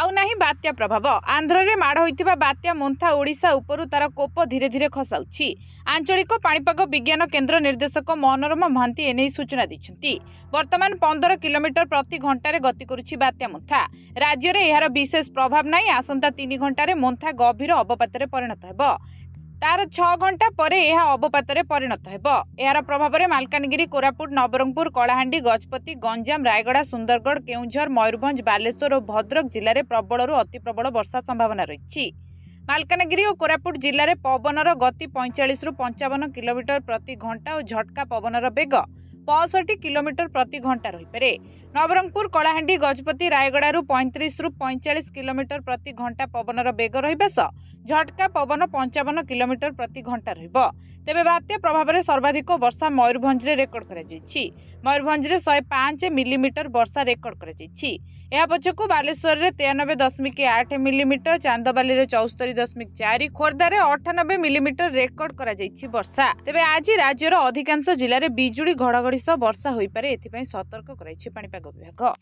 आउ नाही बात्या प्रभाव आंध्र रे माड़ होइतिबा बात्या मोन्था ओडिशा उपरु तार कोप धीरे धीरे खसाउछि। आंचलिक पाणीपाग विज्ञान केन्द्र निर्देशक मनोरमा महांती एने सूचना दैछन्ति। वर्तमान 15 किलोमीटर प्रति घंटारे गति करुछि बात्या मोन्था। राज्य रे एहार विशेष प्रभाव नाही। आसंता 3 घंटारे मोन्था गभीर अवपातरे परिणत हेबो। तार 6 घंटा परे यह अवपातरे परिणत हेबो। एहार प्रभाव में मालकानगिरी, कोरापुट, नवरंगपुर, कलाहांडी, गजपति, गंजाम, रायगड़ा, सुंदरगढ़, केउंझर, मयूरभंज, बालेश्वर और भद्रक जिले में प्रबल अति प्रबल वर्षा संभावना रही। मालकानगिरी और कोरापुट जिले में पवनर गति 45 रु 55 किलोमीटर प्रति घंटा और झटका पवनर बेग 65 किलोमीटर प्रति घंटा रहीपे। नवरंगपुर, कलाहांडी, गजपति, रायगड़ू 35 रु 45 किलोमीटर प्रति घंटा पवनर बेग रहिबा सह झटका पवन 55 किलोमीटर प्रति घंटा रहिबो। तेबे बात्या प्रभाव में सर्वाधिक वर्षा मयूरभंज रेकर्ड कर मयूरभंज 105 मिलीमीटर वर्षा रेकर्ड कर पछकू बालेश्वर में 93.8 मिलीमीटर, चांदबाली 74.4, खोर्धार 98 मिलीमीटर रेकर्ड कर वर्षा। तेबे आज राज्यर अधिकांश जिले में बिजुली घड़घड़ी सह वर्षा होईपारे एथिपई सतर्क कराइछि पाणीपाग विभाग।